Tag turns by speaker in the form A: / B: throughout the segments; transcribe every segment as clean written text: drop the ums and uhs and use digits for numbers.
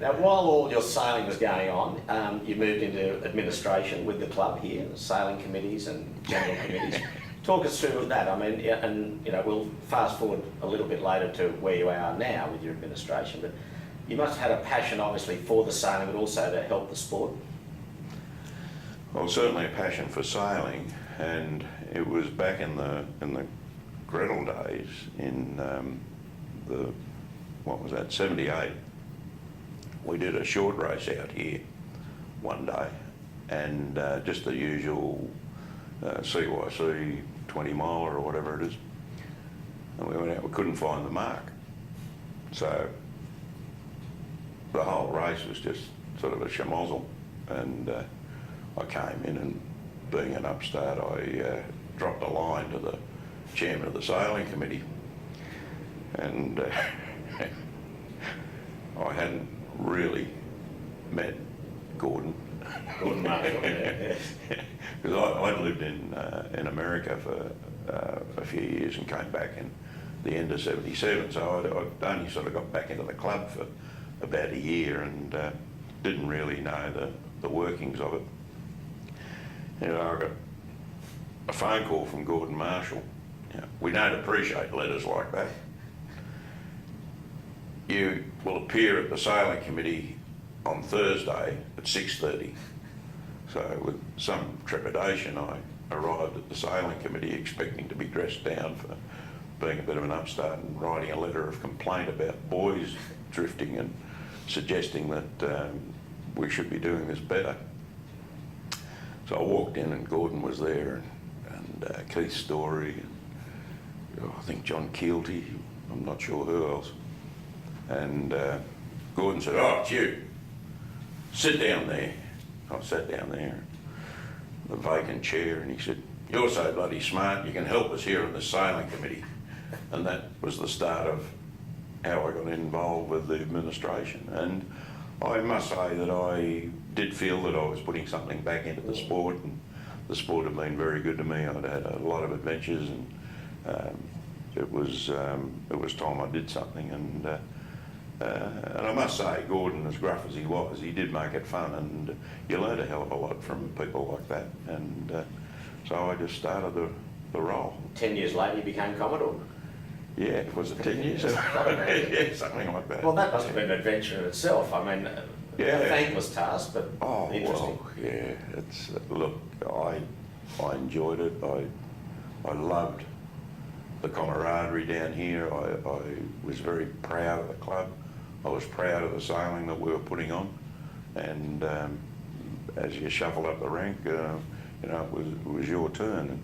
A: Now, while all your sailing was going on, you moved into administration with the club here, sailing committees and general committees. Talk us through that. I mean, and you know, we'll fast forward a little bit later to where you are now with your administration, but you must have had a passion, obviously, for the sailing, but also to help the sport.
B: Well, certainly a passion for sailing, and it was back in the Gretel days in what was that, 78. We did a short race out here one day, and just the usual CYC 20 miler or whatever it is. And we went out, we couldn't find the mark. So the whole race was just sort of a schmozzle, and I came in, and being an upstart, I dropped a line to the chairman of the sailing committee, and I hadn't really met Gordon.
A: Gordon Marshall, yeah.
B: Because I'd lived in America for a few years and came back in the end of 77, so I'd only sort of got back into the club for about a year, and didn't really know the workings of it. You know, I got a phone call from Gordon Marshall. You know, we don't appreciate letters like that. You will appear at the sailing committee on Thursday at 6:30. So with some trepidation, I arrived at the sailing committee expecting to be dressed down for being a bit of an upstart and writing a letter of complaint about boys drifting and suggesting that we should be doing this better. So I walked in, and Gordon was there, and Keith Story, and I think John Keelty, I'm not sure who else. And Gordon said, "Oh, it's you. Sit down there." I sat down there, the vacant chair, and he said, "You're so bloody smart, you can help us here in the sailing committee." And that was the start of how I got involved with the administration. And I must say that I did feel that I was putting something back into the sport, and the sport had been very good to me. I'd had a lot of adventures, and it was time I did something. And I must say, Gordon, as gruff as he was, he did make it fun, and you learned a hell of a lot from people like that. And so I just started the role.
A: 10 years later, you became Commodore.
B: Yeah, was it 10 years? Yeah, something like that.
A: Well, that must have been an adventure in itself. I mean,
B: yeah,
A: a thankless task, but interesting.
B: Well, yeah, it's look, I enjoyed it. I loved the camaraderie down here. I was very proud of the club. I was proud of the sailing that we were putting on, and as you shuffle up the rank, you know, it was your turn. And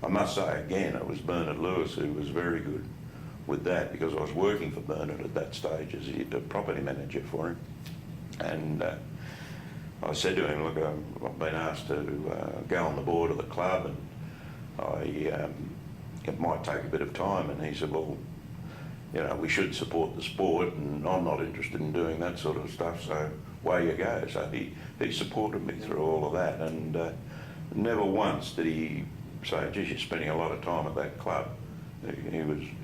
B: I must say again, it was Bernard Lewis who was very good with that, because I was working for Bernard at that stage as the property manager for him. And I said to him, "Look, I've been asked to go on the board of the club, and it might take a bit of time." And he said, "Well, you know, we should support the sport, and I'm not interested in doing that sort of stuff, so away you go." So he supported me through all of that, and never once did he say, "Geez, you're spending a lot of time at that club."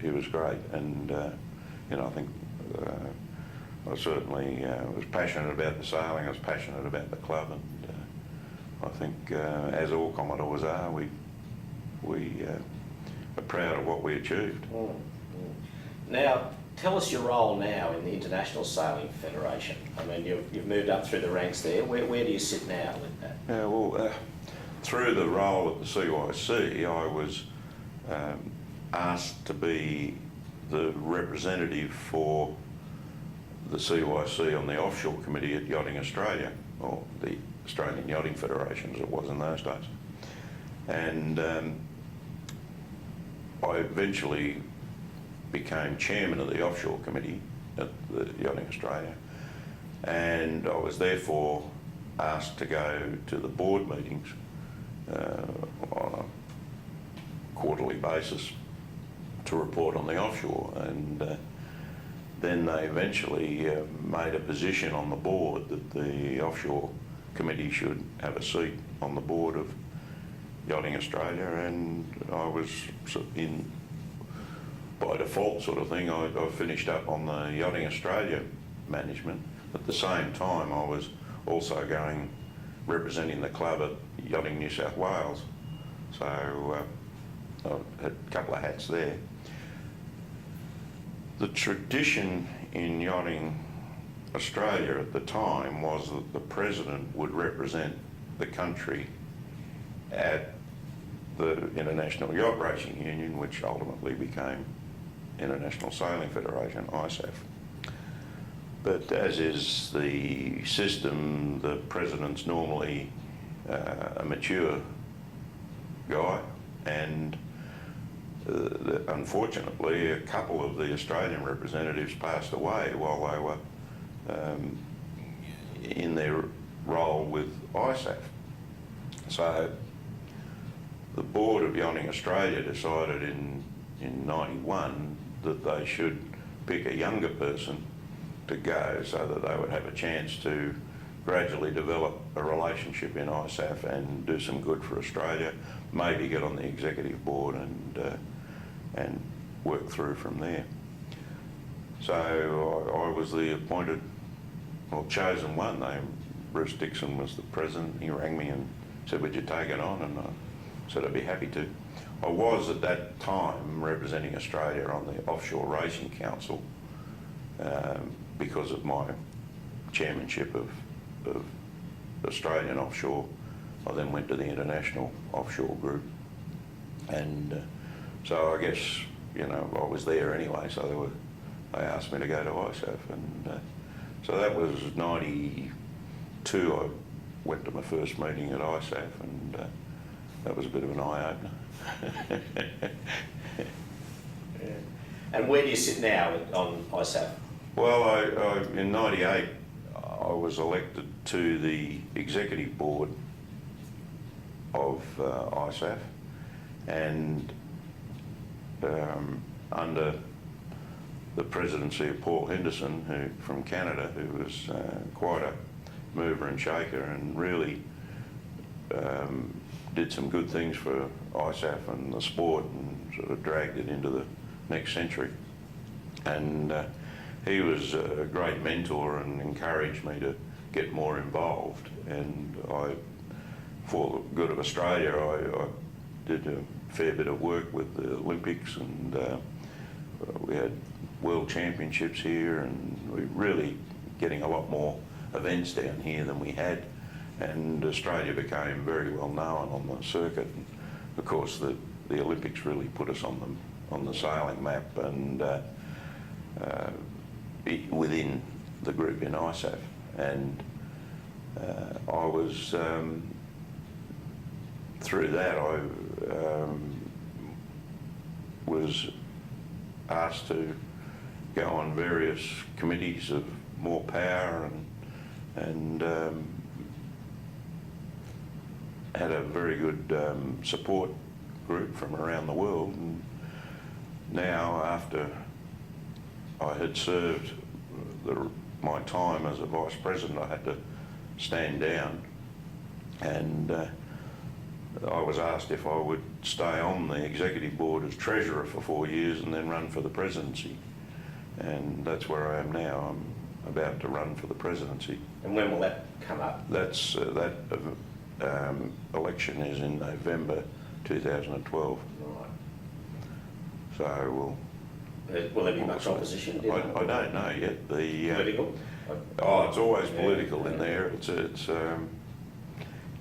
B: He was great, and you know, I think I certainly was passionate about the sailing. I was passionate about the club, and I think as all Commodores are, we are proud of what we achieved.
A: Now, tell us your role now in the International Sailing Federation. I mean, you've moved up through the ranks there. Where do you sit now with that?
B: Yeah, well, through the role at the CYC, I was asked to be the representative for the CYC on the offshore committee at Yachting Australia, or the Australian Yachting Federation as it was in those days. And I eventually became chairman of the offshore committee at the Yachting Australia, and I was therefore asked to go to the board meetings on a quarterly basis to report on the offshore. And then they eventually made a position on the board that the offshore committee should have a seat on the board of Yachting Australia, and I was in, by default sort of thing, I finished up on the Yachting Australia management, at the same time I was also representing the club at Yachting New South Wales. So I had a couple of hats there. The tradition in Yachting Australia at the time was that the president would represent the country at the International Yacht Racing Union, which ultimately became International Sailing Federation, ISAF. But as is the system, the president's normally a mature guy, and unfortunately a couple of the Australian representatives passed away while they were in their role with ISAF. So the board of Yachting Australia decided in 91 that they should pick a younger person to go so that they would have a chance to gradually develop a relationship in ISAF and do some good for Australia, maybe get on the executive board and work through from there. So I was the appointed, well, chosen one. Bruce Dixon was the president. He rang me and said, would you take it on? And I said I'd be happy to. I was at that time representing Australia on the Offshore Racing Council because of my chairmanship of Australian Offshore. I then went to the International Offshore Group, and so I guess, you know, I was there anyway, so they asked me to go to ISAF, and so that was 92. I went to my first meeting at ISAF, and that was a bit of an eye-opener.
A: Yeah. And where do you sit now on ISAF?
B: Well, in 98, I was elected to the executive board of ISAF, and under the presidency of Paul Henderson, from Canada, who was quite a mover and shaker and really did some good things for ISAF and the sport and sort of dragged it into the next century. And he was a great mentor and encouraged me to get more involved. And for the good of Australia, I did a fair bit of work with the Olympics, and we had World Championships here, and we're really getting a lot more events down here than we had. And Australia became very well known on the circuit. And of course, the Olympics really put us on the sailing map, and within the group in ISAF. And I was through that I was asked to go on various committees of more power, and had a very good support group from around the world. And now, after I had served my time as a vice president, I had to stand down, and I was asked if I would stay on the executive board as treasurer for 4 years and then run for the presidency. And that's where I am now. I'm about to run for the presidency.
A: And when will that come up?
B: That's that election is in November 2012.
A: Right.
B: So
A: will there be much opposition?
B: I don't know yet.
A: Political?
B: It's always political in there. It's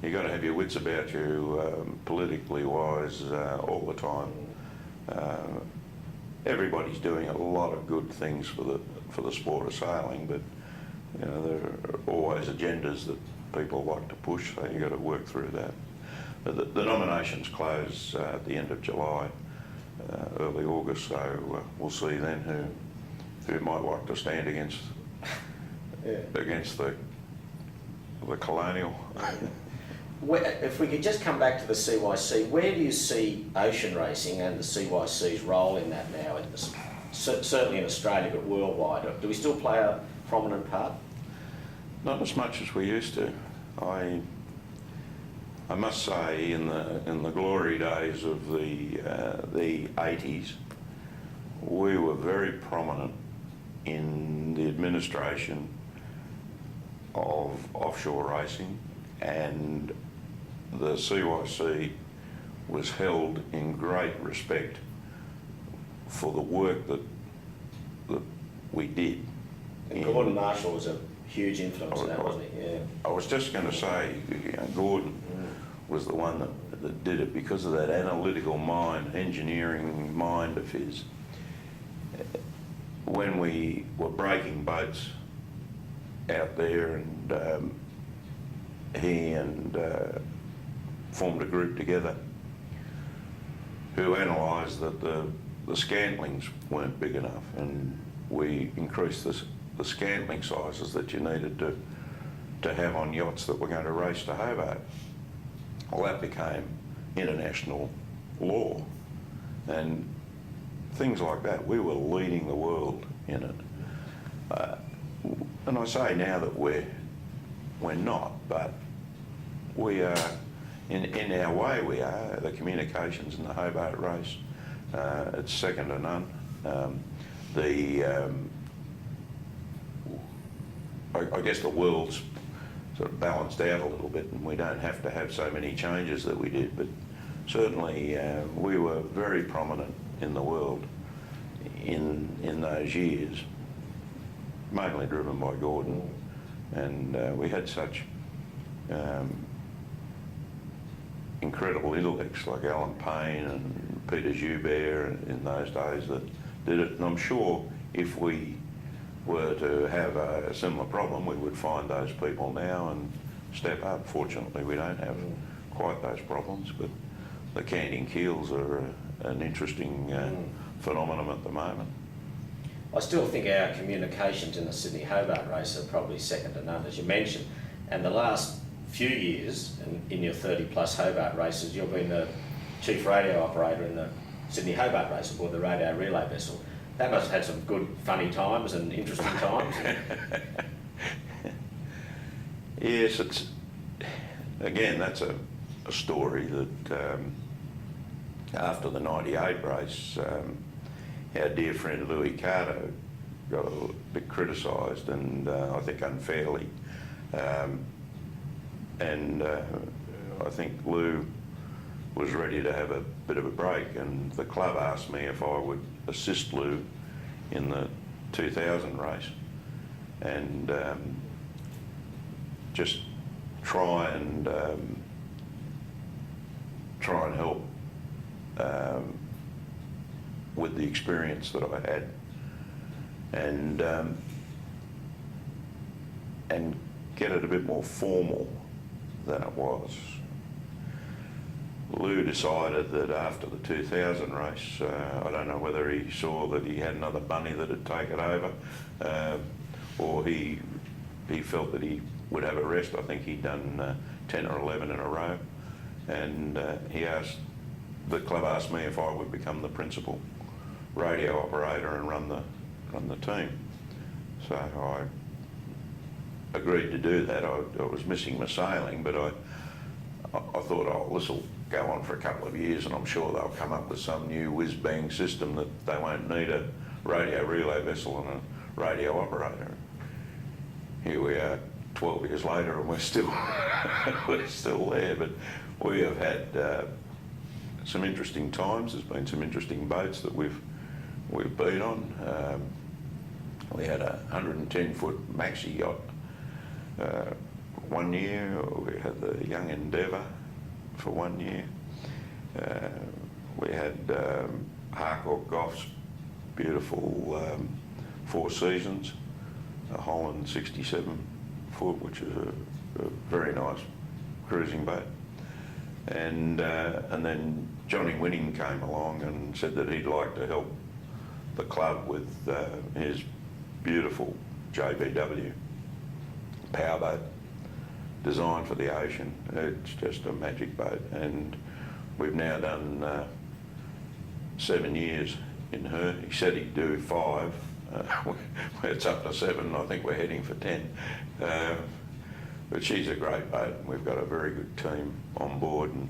B: you got to have your wits about you, politically wise, all the time. Everybody's doing a lot of good things for the sport of sailing, but you know, there are always agendas that people like to push, so you've got to work through that. But the nominations close at the end of July, early August, so we'll see then who might like to stand against the colonial.
A: If we could just come back to the CYC, where do you see ocean racing and the CYC's role in that now? Certainly in Australia, but worldwide. Do we still play a prominent part?
B: Not as much as we used to. I must say, in the glory days of the 80s, we were very prominent in the administration of offshore racing, and the CYC was held in great respect for the work that we did.
A: And Gordon Marshall was a huge influence in that, wasn't he? Yeah.
B: I was just going to say, Gordon was the one that did it because of that analytical mind, engineering mind of his. When we were breaking boats out there, and he and formed a group together who analysed that the scantlings weren't big enough, and we increased the scantling sizes that you needed to have on yachts that were going to race to Hobart. Well, that became international law, and things like that. We were leading the world in it. And I say now that we're not, but we are, in our way we are. The communications in the Hobart race, it's second to none. I guess the world's sort of balanced out a little bit, and we don't have to have so many changes that we did, but certainly we were very prominent in the world in those years, mainly driven by Gordon, and we had such incredible intellects like Alan Payne and Peter Joubert in those days that did it, and I'm sure if we were to have a similar problem, we would find those people now and step up. Fortunately, we don't have quite those problems, but the canting keels are an interesting phenomenon at the moment.
A: I still think our communications in the Sydney Hobart race are probably second to none, as you mentioned. And the last few years, in your 30 plus Hobart races, you've been the chief radio operator in the Sydney Hobart race aboard the radio relay vessel. That must have had some good, funny times and interesting times.
B: Yes, it's, again, that's a story that after the 98 race, our dear friend Louis Carter got a bit criticised, and I think unfairly. And I think Lou was ready to have a bit of a break, and the club asked me if I would assist Lou in the 2000 race and just try and help with the experience that I had, and get it a bit more formal than it was. Lou decided that after the 2000 race, I don't know whether he saw that he had another bunny that had taken over, or he felt that he would have a rest. I think he'd done 10 or 11 in a row, and the club asked me if I would become the principal radio operator and run the team. So I agreed to do that. I was missing my sailing, but I thought, oh, this will go on for a couple of years, and I'm sure they'll come up with some new whiz-bang system that they won't need a radio relay vessel and a radio operator. Here we are 12 years later, and we're still we're still there, but we have had some interesting times. There's been some interesting boats that we've been on. We had a 110-foot maxi yacht one year. We had the Young Endeavour for 1 year. We had Harcourt Goff's beautiful Four Seasons, a Holland 67-foot, which is a very nice cruising boat. And then Johnny Winning came along and said that he'd like to help the club with his beautiful JBW powerboat designed for the ocean. It's just a magic boat, and we've now done 7 years in her. He said he'd do 5. It's up to 7. I think we're heading for 10. But she's a great boat, and we've got a very good team on board, and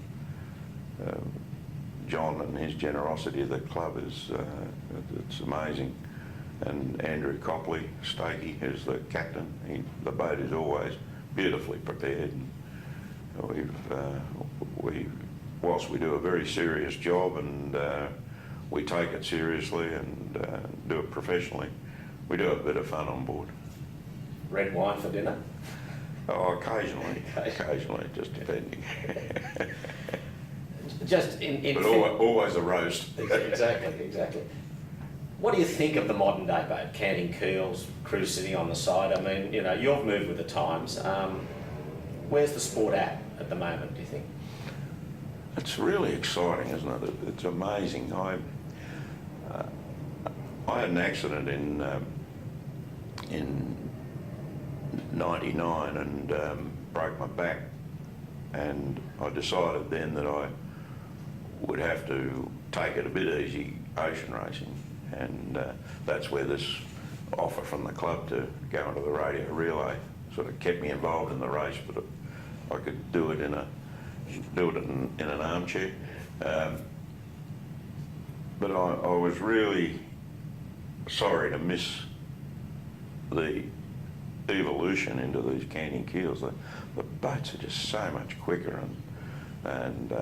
B: John and his generosity of the club is it's amazing and Andrew Copley, Stakey, who's the captain. The boat is always beautifully prepared. Whilst we do a very serious job and we take it seriously and do it professionally, we do have a bit of fun on board.
A: Red wine for dinner?
B: Oh, occasionally, just depending.
A: Just
B: but always a roast.
A: Exactly. What do you think of the modern day boat? Canting keels, crew sitting on the side. I mean, you know, you've moved with the times. Where's the sport at the moment, do you think?
B: It's really exciting, isn't it? It's amazing. I had an accident in '99 and broke my back, and I decided then that I would have to take it a bit easy ocean racing, and that's where this offer from the club to go into the radio relay sort of kept me involved in the race, but I could do it in an armchair. But I was really sorry to miss the evolution into these canting keels. The boats are just so much quicker and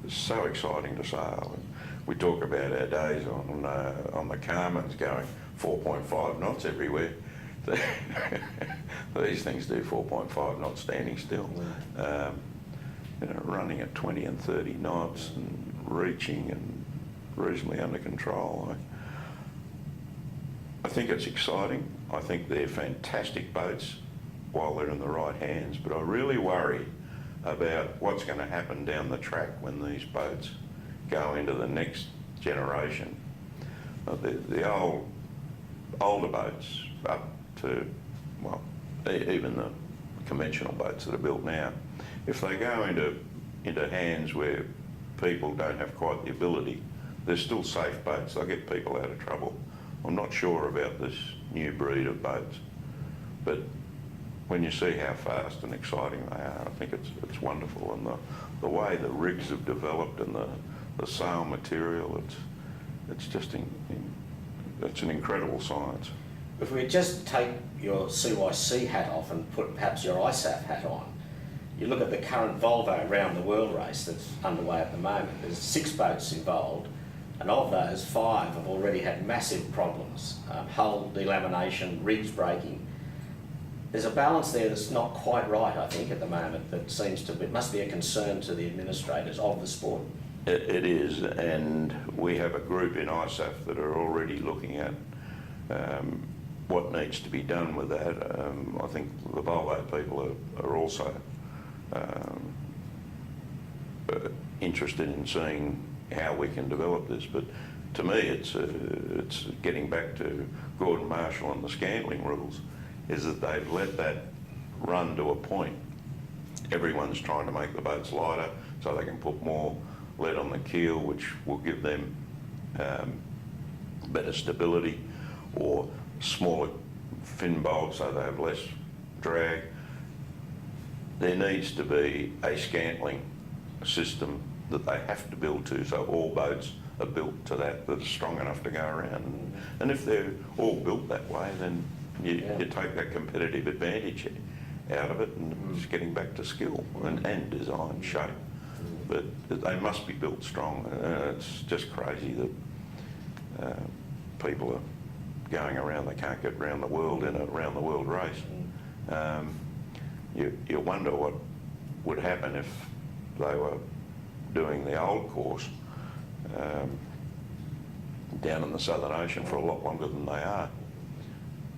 B: so exciting to sail. And we talk about our days on the Carmens going 4.5 knots everywhere. These things do 4.5 knots standing still. You know, running at 20 and 30 knots and reaching and reasonably under control. I think it's exciting. I think they're fantastic boats while they're in the right hands, but I really worry about what's going to happen down the track when these boats go into the next generation. The older boats up to, well, even the conventional boats that are built now, if they go into hands where people don't have quite the ability, they're still safe boats. They'll get people out of trouble. I'm not sure about this new breed of boats, but when you see how fast and exciting they are, I think it's wonderful. And the way the rigs have developed and the sail material, it's just it's an incredible science.
A: If we just take your CYC hat off and put perhaps your ISAF hat on, you look at the current Volvo round the world race that's underway at the moment. There's 6 boats involved, and of those, 5 have already had massive problems. Hull delamination, rigs breaking. There's a balance there that's not quite right, I think, at the moment, that it must be a concern to the administrators of the sport.
B: It is, and we have a group in ISAF that are already looking at what needs to be done with that. I think the Volvo people are also interested in seeing how we can develop this, but to me it's getting back to Gordon Marshall and the Scantling rules, is that they've let that run to a point. Everyone's trying to make the boats lighter so they can put more lead on the keel, which will give them better stability, or smaller fin bolts so they have less drag. There needs to be a Scantling system that they have to build to, so all boats are built to that are strong enough to go around. And if they're all built that way, then you take that competitive advantage out of it, and it's getting back to skill and design shape. But they must be built strong. It's just crazy that people are going around, they can't get around the world in a round the world race. You wonder what would happen if they were doing the old course down in the Southern Ocean for a lot longer than they are.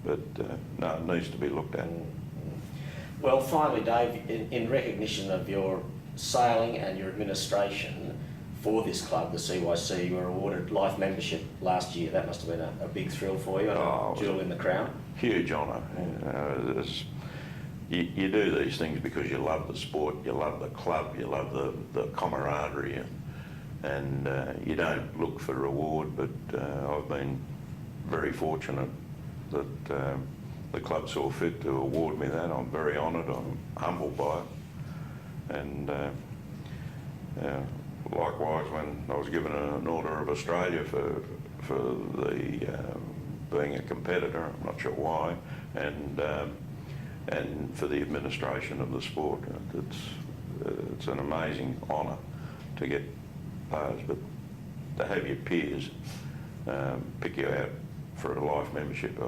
B: But no, it needs to be looked at.
A: Well, finally, Dave, in recognition of your sailing and your administration for this club, the CYC, you were awarded life membership last year. That must have been a big thrill for you, and a jewel in the crown.
B: Huge honour. You do these things because you love the sport, you love the club, you love the camaraderie, and you don't look for reward, but I've been very fortunate that the club saw fit to award me that. I'm very honoured, I'm humbled by it. And likewise, when I was given an Order of Australia for the being a competitor, I'm not sure why, and for the administration of the sport. It's an amazing honour to get those, but to have your peers pick you out for a life membership,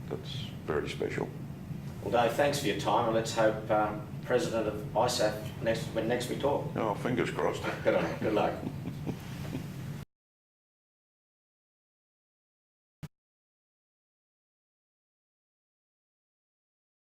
B: that's very special.
A: Well, Dave, thanks for your time, and let's hope President of ISAF when next we talk.
B: Oh, fingers crossed.
A: Good on you. Good luck.